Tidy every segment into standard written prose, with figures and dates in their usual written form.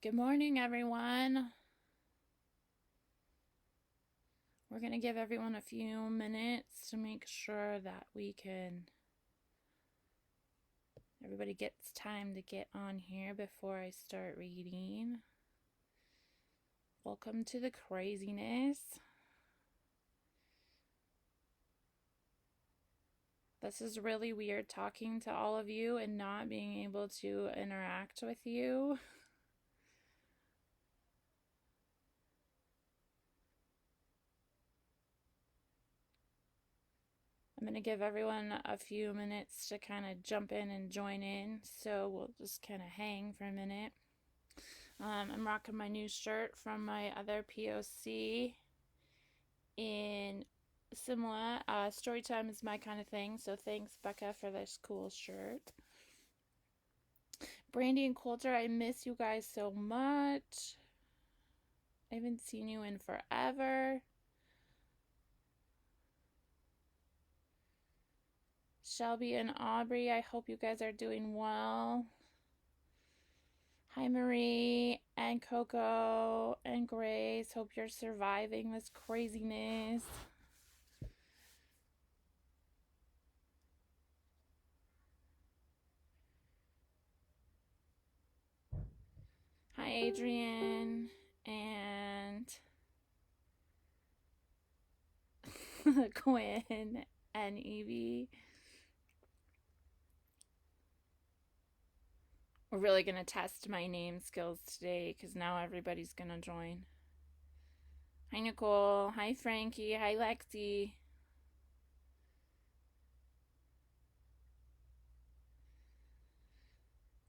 Good morning, everyone. We're going to give everyone a few minutes to make sure that everybody gets time to get on here before I start reading. Welcome to the craziness. This is really weird talking to all of you and not being able to interact with you. I'm going to give everyone a few minutes to kind of jump in and join in, so we'll just kind of hang for a minute. I'm rocking my new shirt from my other POC in Simla. Story time is my kind of thing, so thanks, Becca, for this cool shirt. Brandy and Coulter, I miss you guys so much. I haven't seen you in forever. Shelby and Aubrey, I hope you guys are doing well. Hi, Marie and Coco and Grace. Hope you're surviving this craziness. Hi, Adrian and Quinn and Evie. We're really going to test my name skills today because now everybody's going to join. Hi, Nicole. Hi, Frankie. Hi, Lexi.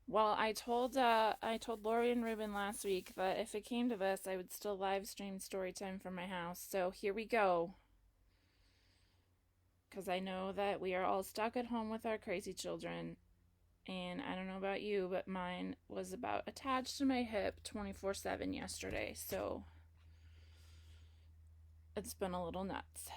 Well, I told Lori and Ruben last week that if it came to this, I would still live stream story time from my house. So here we go. Because I know that we are all stuck at home with our crazy children. And I don't know about you, but mine was about attached to my hip 24/7 yesterday. So it's been a little nuts.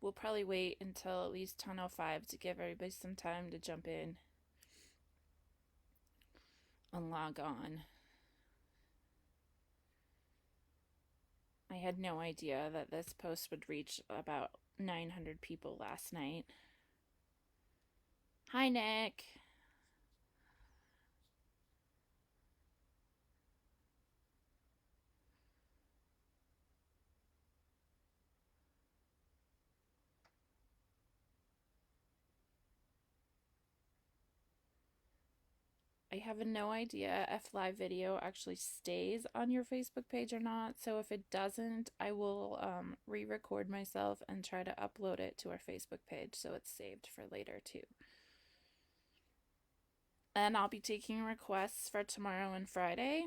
We'll probably wait until at least 10:05 to give everybody some time to jump in and log on. I had no idea that this post would reach about 900 people last night. Hi, Nick. I have no idea if live video actually stays on your Facebook page or not. So if it doesn't, I will re-record myself and try to upload it to our Facebook page so it's saved for later too. And I'll be taking requests for tomorrow and Friday.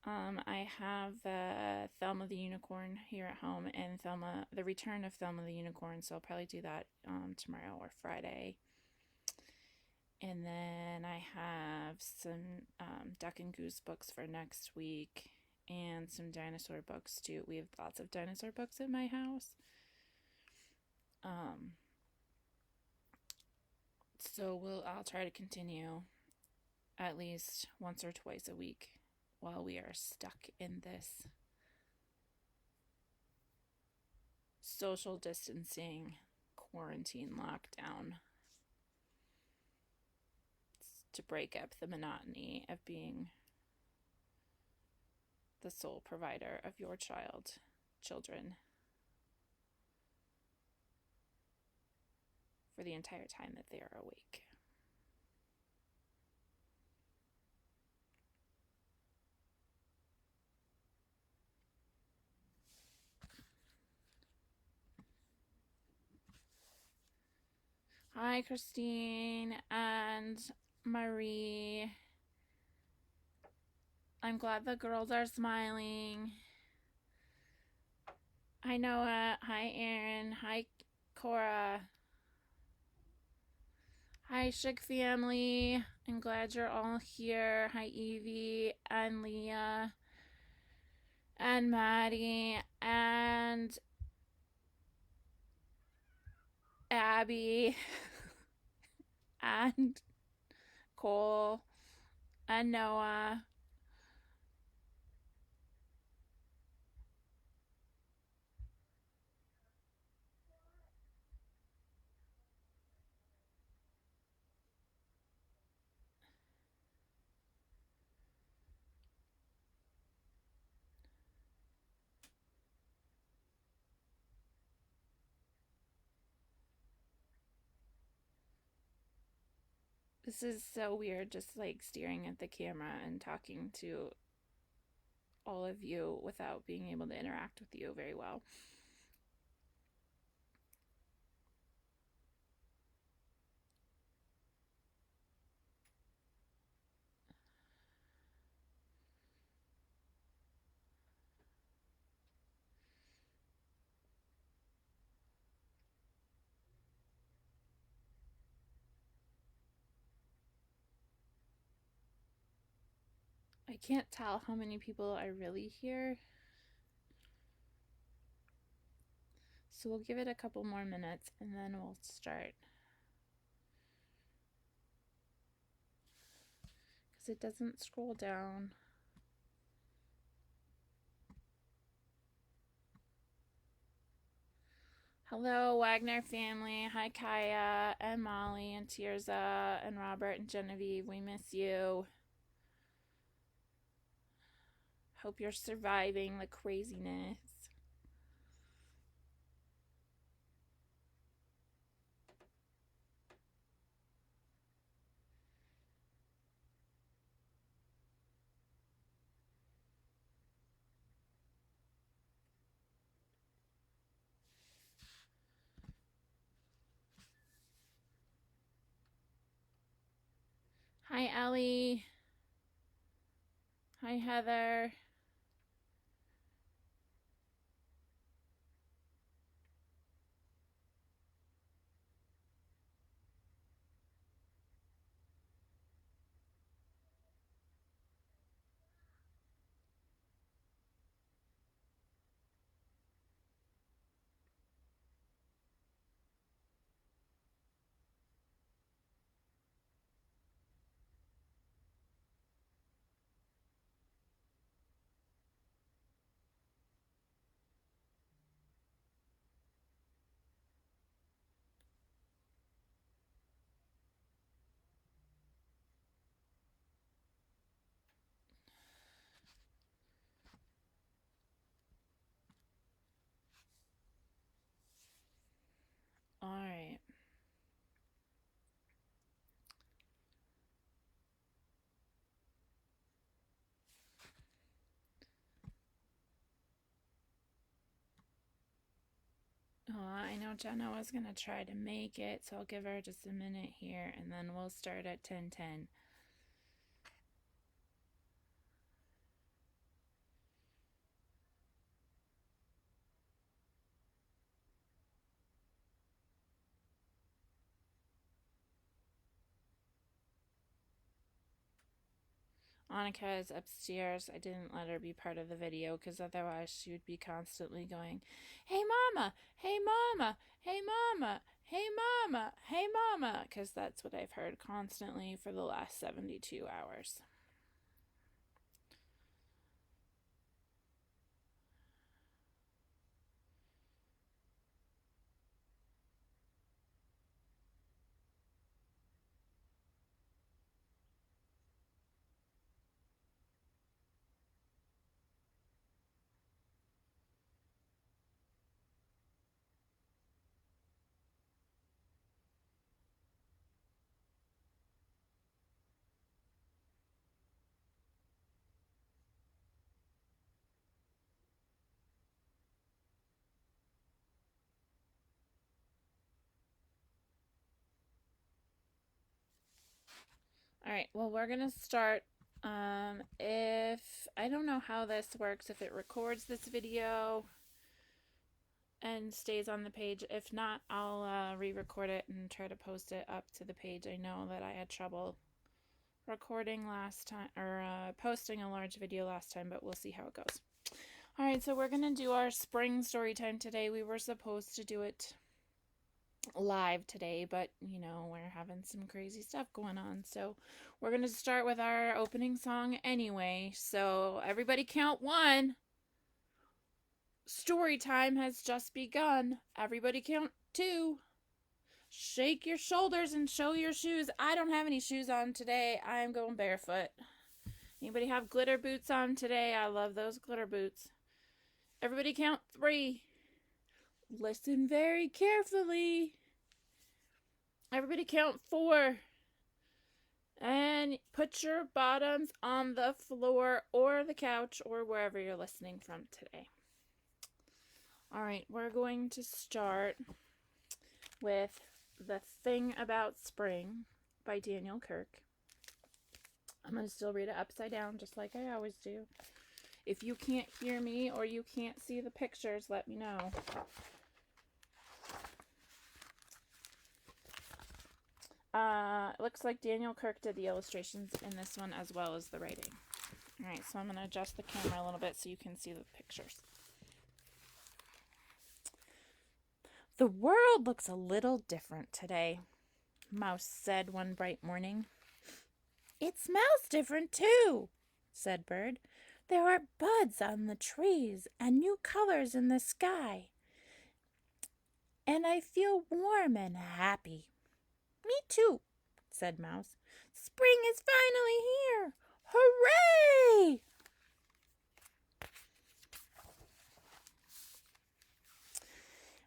I have Thelma the Unicorn here at home and the return of Thelma the Unicorn, so I'll probably do that tomorrow or Friday. And then I have some Duck and Goose books for next week and some dinosaur books too. We have lots of dinosaur books in my house. So I'll try to continue at least once or twice a week while we are stuck in this social distancing quarantine lockdown to break up the monotony of being the sole provider of your children for the entire time that they are awake. Hi, Christine and Marie. I'm glad the girls are smiling. Hi, Noah. Hi, Aaron. Hi, Cora. Hi, Shik family. I'm glad you're all here. Hi, Evie and Leah and Maddie and Abby and Cole and Noah. This is so weird, just like staring at the camera and talking to all of you without being able to interact with you very well. I can't tell how many people are really here, so we'll give it a couple more minutes and then we'll start. Because it doesn't scroll down. Hello, Wagner family. Hi, Kaya and Molly and Tirza and Robert and Genevieve. We miss you. Hope you're surviving the craziness. Hi, Ellie. Hi, Heather. All right. Oh, I know Jenna was going to try to make it, so I'll give her just a minute here and then we'll start at 10:10. Annika is upstairs. I didn't let her be part of the video because otherwise she would be constantly going, "Hey mama, hey mama, hey mama, hey mama, hey mama," because that's what I've heard constantly for the last 72 hours. All right, well, we're going to start. If I don't know how this works, if it records this video and stays on the page. If not, I'll re-record it and try to post it up to the page. I know that I had trouble recording last time, or posting a large video last time, but we'll see how it goes. Alright, so we're going to do our spring story time today. We were supposed to do it live today, but we're having some crazy stuff going on, so we're going to start with our opening song anyway. So everybody count 1. Story time has just begun. Everybody count 2. Shake your shoulders and show your shoes. I don't have any shoes on today. I'm going barefoot. Anybody have glitter boots on today? I love those glitter boots. Everybody count 3. Listen very carefully. Everybody count 4. And put your bottoms on the floor or the couch or wherever you're listening from today. Alright, we're going to start with The Thing About Spring by Daniel Kirk. I'm going to still read it upside down just like I always do. If you can't hear me or you can't see the pictures, let me know. It looks like Daniel Kirk did the illustrations in this one as well as the writing. Alright, so I'm going to adjust the camera a little bit so you can see the pictures. The world looks a little different today, Mouse said one bright morning. It smells different too, said Bird. There are buds on the trees and new colors in the sky. And I feel warm and happy. Me too, said Mouse. Spring is finally here. Hooray!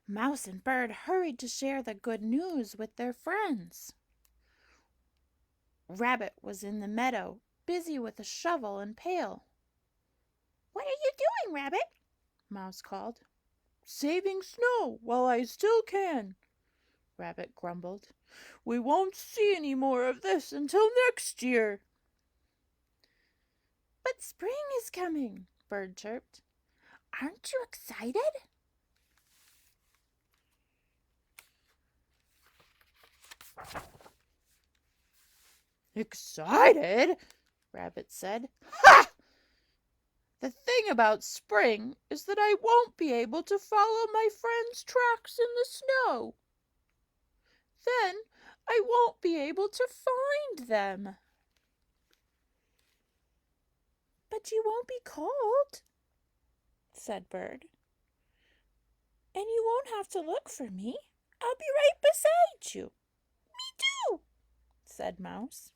Mouse and Bird hurried to share the good news with their friends. Rabbit was in the meadow, busy with a shovel and pail. What are you doing, Rabbit? Mouse called. Saving snow while I still can, Rabbit grumbled. We won't see any more of this until next year. But spring is coming, Bird chirped. Aren't you excited? Excited? Rabbit said. Ha! The thing about spring is that I won't be able to follow my friends' tracks in the snow. Then I won't be able to find them. But you won't be cold, said Bird. And you won't have to look for me. I'll be right beside you. Me too, said Mouse.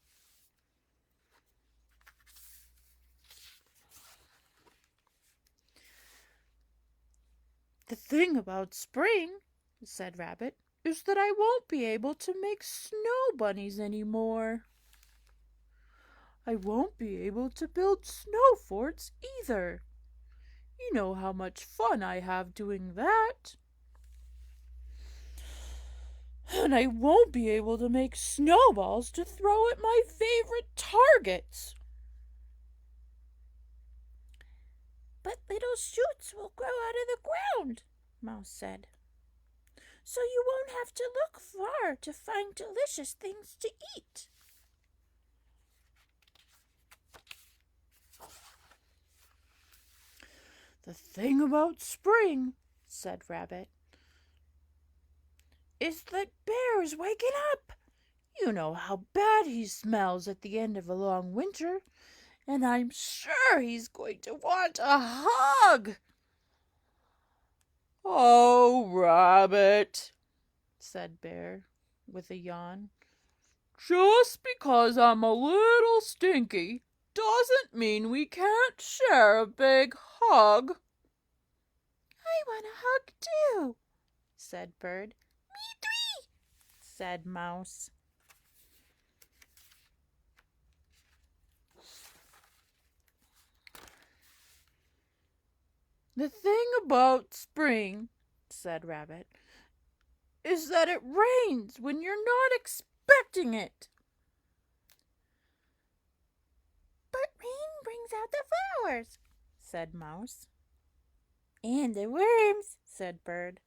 The thing about spring, said Rabbit, is that I won't be able to make snow bunnies anymore. I won't be able to build snow forts either. You know how much fun I have doing that. And I won't be able to make snowballs to throw at my favorite targets. But little shoots will grow out of the ground, Mouse said. So you won't have to look far to find delicious things to eat. The thing about spring, said Rabbit, is that Bear is waking up. You know how bad he smells at the end of a long winter, and I'm sure he's going to want a hug. Oh, Rabbit, said Bear with a yawn. Just because I'm a little stinky doesn't mean we can't share a big hug. I want a hug too, said Bird. Me too, said Mouse. The thing about spring, said Rabbit, is that it rains when you're not expecting it. But rain brings out the flowers, said Mouse. And the worms, said Bird.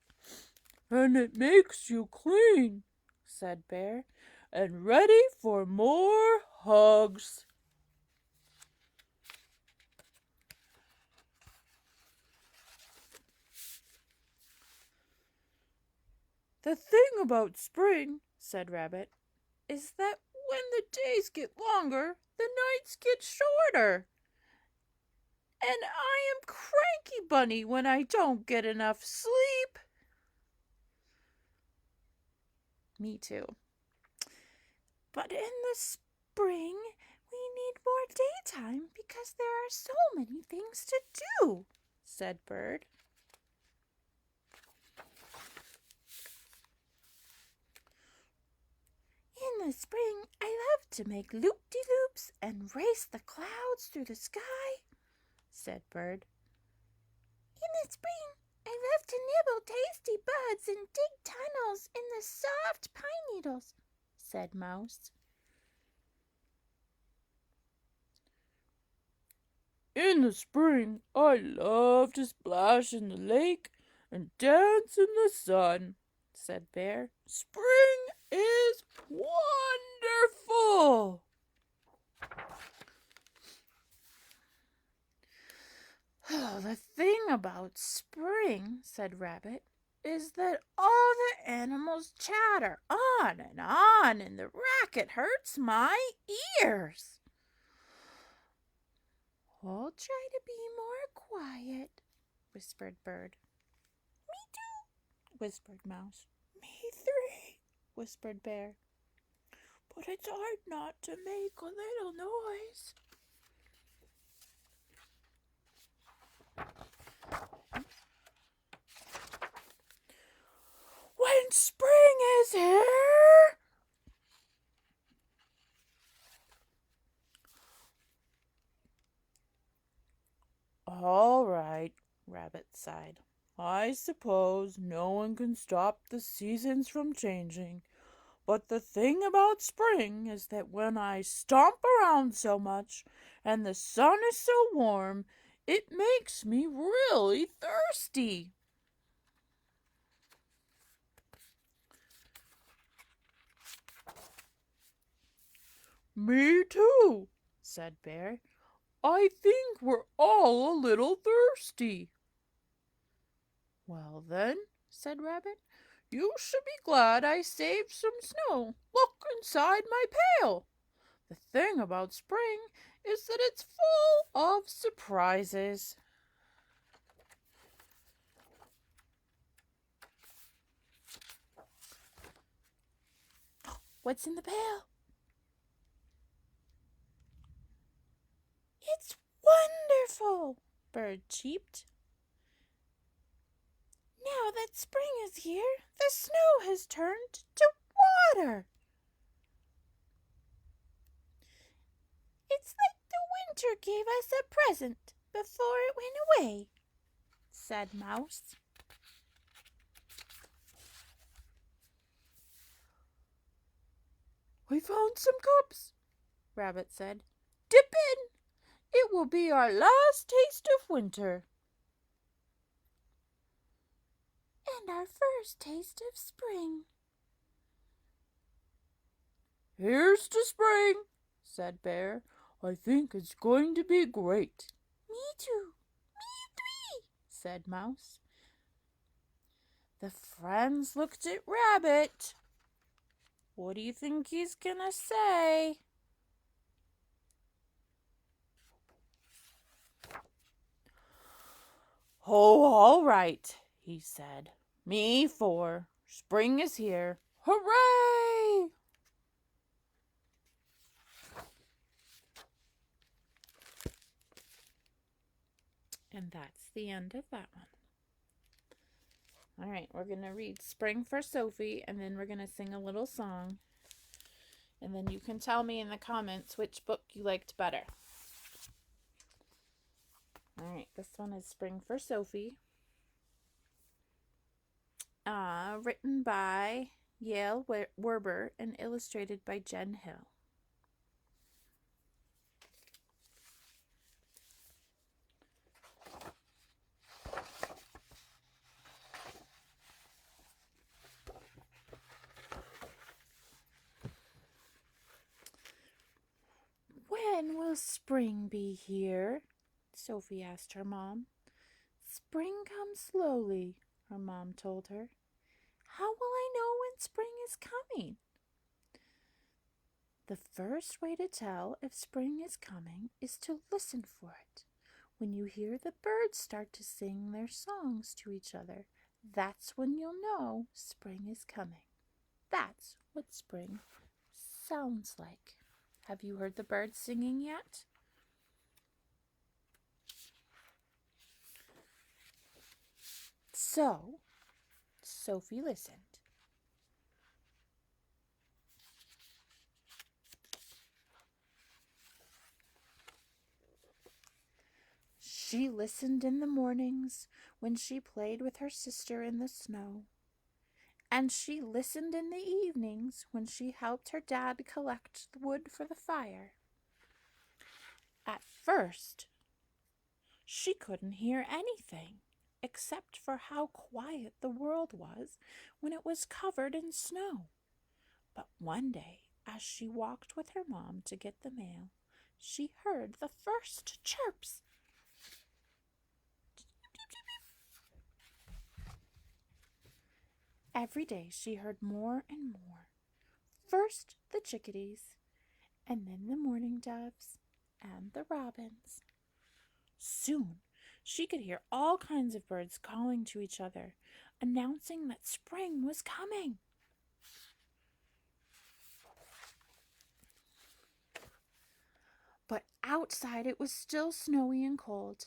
And it makes you clean, said Bear, and ready for more hugs. The thing about spring, said Rabbit, is that when the days get longer, the nights get shorter. And I am cranky bunny when I don't get enough sleep. Me too. But in the spring, we need more daytime because there are so many things to do, said Bird. In the spring, I love to make loop-de-loops and race the clouds through the sky, said Bird. In the spring, I love to nibble tasty buds and dig tunnels in the soft pine needles, said Mouse. In the spring, I love to splash in the lake and dance in the sun, said Bear. Spring is wonderful. Oh, the thing about spring, said Rabbit, is that all the animals chatter on, and the racket hurts my ears. I'll try to be more quiet, whispered Bird. Me too, whispered Mouse. Me three, whispered Bear. But it's hard not to make a little noise. When spring is here, all right, Rabbit sighed. I suppose no one can stop the seasons from changing. But the thing about spring is that when I stomp around so much and the sun is so warm, it makes me really thirsty. Me too, said Bear. I think we're all a little thirsty. Well then, said Rabbit, you should be glad I saved some snow. Look inside my pail. The thing about spring is that it's full of surprises. What's in the pail? It's wonderful, Bird cheeped. Now that spring is here, the snow has turned to water. It's like the winter gave us a present before it went away, said Mouse. I found some cups, Rabbit said. Dip in. It will be our last taste of winter. And our first taste of spring. Here's to spring, said Bear. I think it's going to be great. Me too. Me three, said Mouse. The friends looked at Rabbit. What do you think he's gonna say? Oh, all right, he said. Me four. Spring is here. Hooray! And that's the end of that one. All right, we're going to read Spring for Sophie, and then we're going to sing a little song. And then you can tell me in the comments which book you liked better. All right, this one is Spring for Sophie. Written by Yale Werber and illustrated by Jen Hill. spring be here? Sophie asked her mom. Spring comes slowly, her mom told her. How will I know when spring is coming? The first way to tell if spring is coming is to listen for it. When you hear the birds start to sing their songs to each other, that's when you'll know spring is coming. That's what spring sounds like. Have you heard the birds singing yet? So, Sophie listened. She listened in the mornings when she played with her sister in the snow. And she listened in the evenings when she helped her dad collect wood for the fire. At first, she couldn't hear anything except for how quiet the world was when it was covered in snow. But one day, as she walked with her mom to get the mail, she heard the first chirps. Every day she heard more and more. First the chickadees, and then the mourning doves, and the robins. Soon she could hear all kinds of birds calling to each other, announcing that spring was coming. But outside it was still snowy and cold.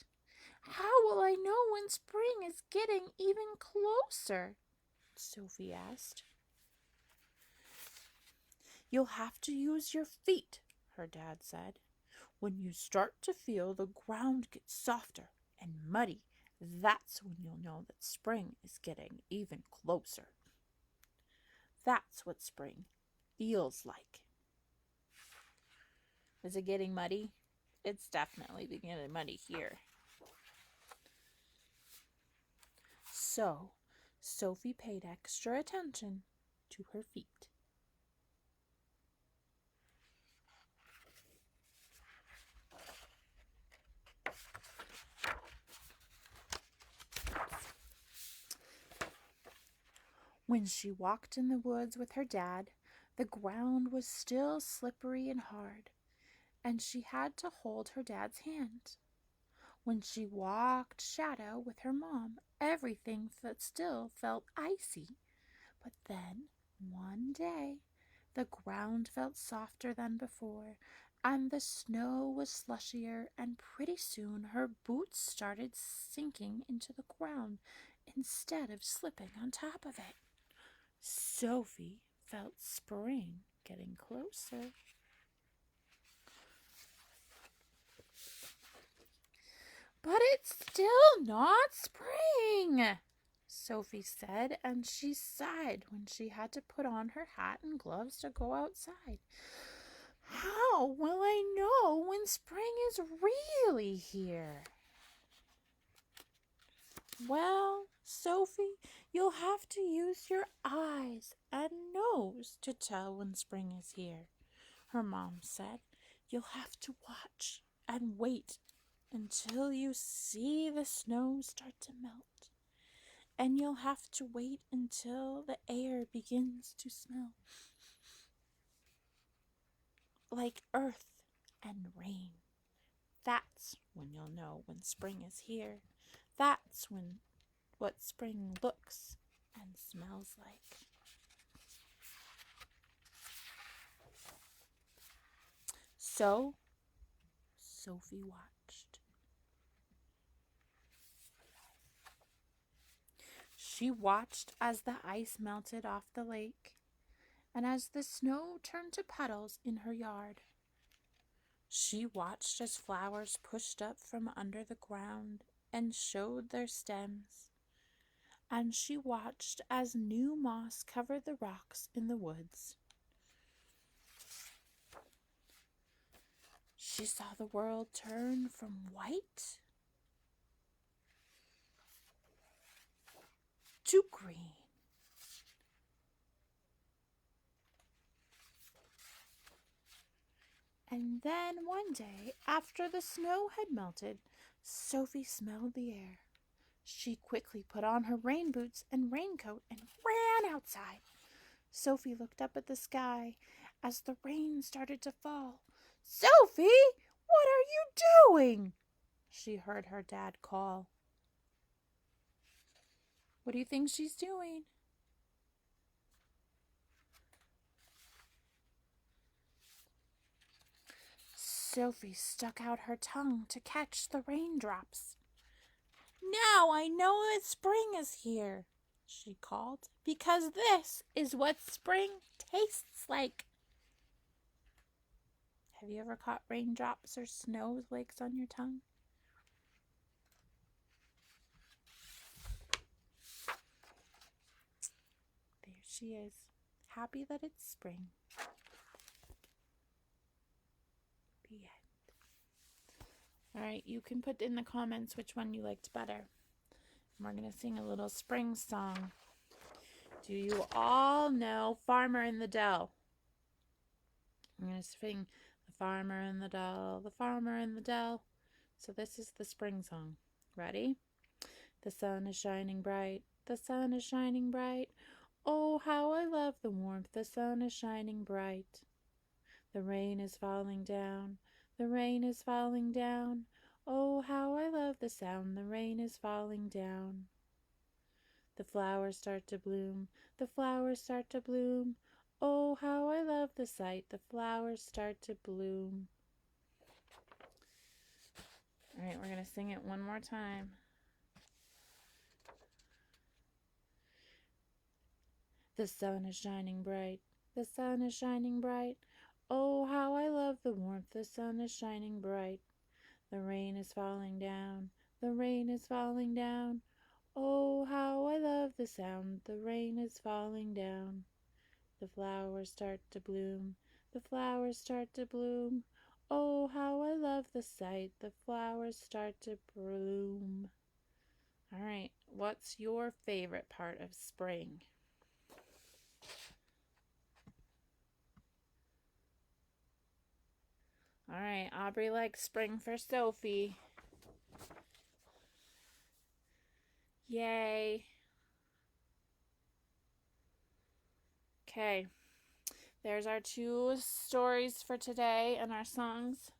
How will I know when spring is getting even closer? Sophie asked. You'll have to use your feet, her dad said. When you start to feel the ground get softer and muddy, that's when you'll know that spring is getting even closer. That's what spring feels like. Is it getting muddy? It's definitely getting muddy here. So, Sophie paid extra attention to her feet. When she walked in the woods with her dad, the ground was still slippery and hard, and she had to hold her dad's hand. When she walked shadow with her mom, everything still felt icy. But then, one day, the ground felt softer than before, and the snow was slushier, and pretty soon her boots started sinking into the ground instead of slipping on top of it. Sophie felt spring getting closer. But it's still not spring, Sophie said, and she sighed when she had to put on her hat and gloves to go outside. How will I know when spring is really here? Well, Sophie, you'll have to use your eyes and nose to tell when spring is here, her mom said. You'll have to watch and wait until you see the snow start to melt. And you'll have to wait until the air begins to smell like earth and rain. That's when you'll know when spring is here. That's what spring looks and smells like. So, Sophie watched. She watched as the ice melted off the lake and as the snow turned to puddles in her yard. She watched as flowers pushed up from under the ground and showed their stems. And she watched as new moss covered the rocks in the woods. She saw the world turn from white to green. And then one day, after the snow had melted, Sophie smelled the air. She quickly put on her rain boots and raincoat and ran outside. Sophie looked up at the sky as the rain started to fall. Sophie, what are you doing? She heard her dad call. What do you think she's doing? Sophie stuck out her tongue to catch the raindrops. Now I know that spring is here, she called, because this is what spring tastes like. Have you ever caught raindrops or snowflakes on your tongue? There she is, happy that it's spring. The end. All right, you can put in the comments which one you liked better. And we're going to sing a little spring song. Do you all know Farmer in the Dell? I'm going to sing the farmer in the dell, the farmer in the dell. So this is the spring song. Ready? The sun is shining bright, the sun is shining bright. Oh, how I love the warmth, the sun is shining bright. The rain is falling down, the rain is falling down. Oh, how I love the sound, the rain is falling down. The flowers start to bloom, the flowers start to bloom. Oh, how I love the sight, the flowers start to bloom. All right, we're going to sing it one more time. The sun is shining bright, the sun is shining bright. Oh, how I love the warmth, the sun is shining bright. The rain is falling down, the rain is falling down. Oh, how I love the sound, the rain is falling down. The flowers start to bloom, the flowers start to bloom. Oh, how I love the sight, the flowers start to bloom. All right, what's your favorite part of spring? All right, Aubrey likes spring for Sophie. Yay. Okay, there's our two stories for today and our songs.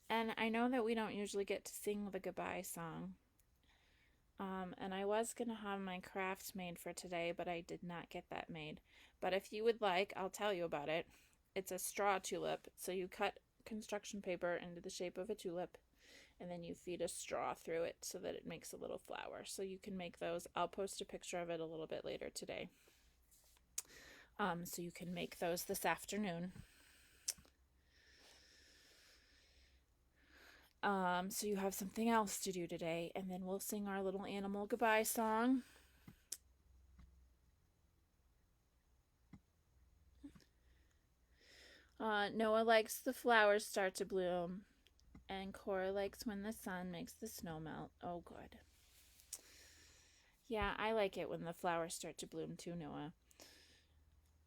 And I know that we don't usually get to sing the goodbye song. And I was going to have my crafts made for today, but I did not get that made. But if you would like, I'll tell you about it. It's a straw tulip. So you cut construction paper into the shape of a tulip, and then you feed a straw through it so that it makes a little flower. So you can make those. I'll post a picture of it a little bit later today. So you can make those this afternoon. So you have something else to do today, and then we'll sing our little animal goodbye song. Noah likes the flowers start to bloom, and Cora likes when the sun makes the snow melt. Oh, good. Yeah, I like it when the flowers start to bloom too, Noah.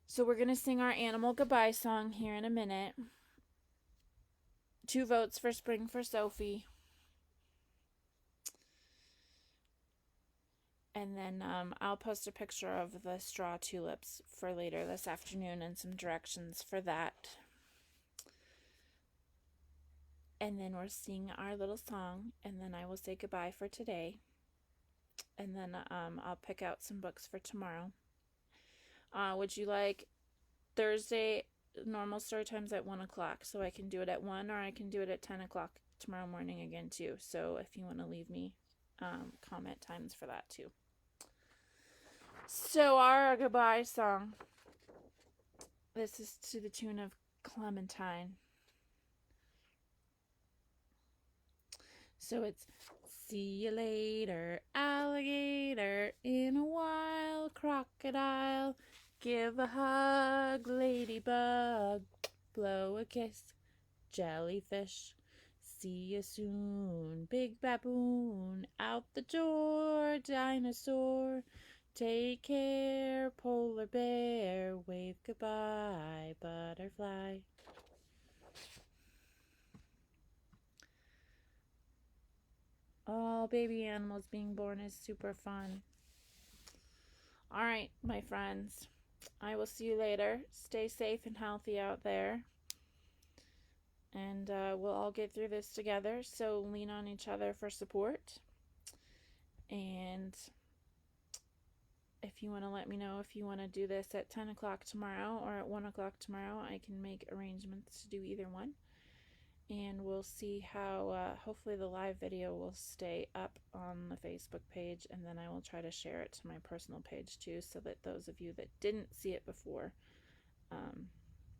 So we're going to sing our animal goodbye song here in a minute. 2 votes for spring for Sophie. And then I'll post a picture of the straw tulips for later this afternoon and some directions for that. And then we'll sing our little song, and then I will say goodbye for today. And then I'll pick out some books for tomorrow. Would you like Thursday normal story times at 1 o'clock? So I can do it at 1, or I can do it at 10 o'clock tomorrow morning again too. So if you want to leave me comment times for that too. So our goodbye song. This is to the tune of Clementine. So it's, see you later, alligator, in a while, crocodile, give a hug, ladybug, blow a kiss, jellyfish, see you soon, big baboon, out the door, dinosaur, take care, polar bear, wave goodbye, butterfly. Oh, baby animals being born is super fun. All right, my friends. I will see you later. Stay safe and healthy out there. And we'll all get through this together. So lean on each other for support. And if you want to let me know if you want to do this at 10 o'clock tomorrow or at 1 o'clock tomorrow, I can make arrangements to do either one. And we'll see how, hopefully, the live video will stay up on the Facebook page, and then I will try to share it to my personal page too, so that those of you that didn't see it before um,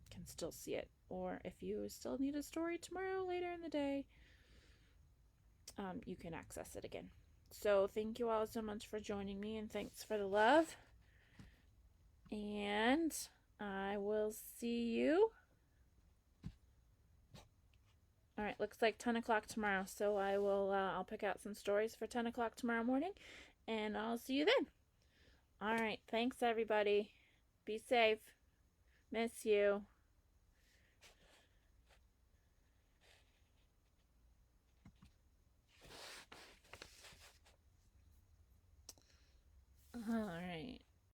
can still see it. Or if you still need a story tomorrow later in the day, you can access it again. So, thank you all so much for joining me, and thanks for the love. And I will see you. All right, looks like 10 o'clock tomorrow. So I'll pick out some stories for 10 o'clock tomorrow morning, and I'll see you then. All right, thanks everybody. Be safe. Miss you.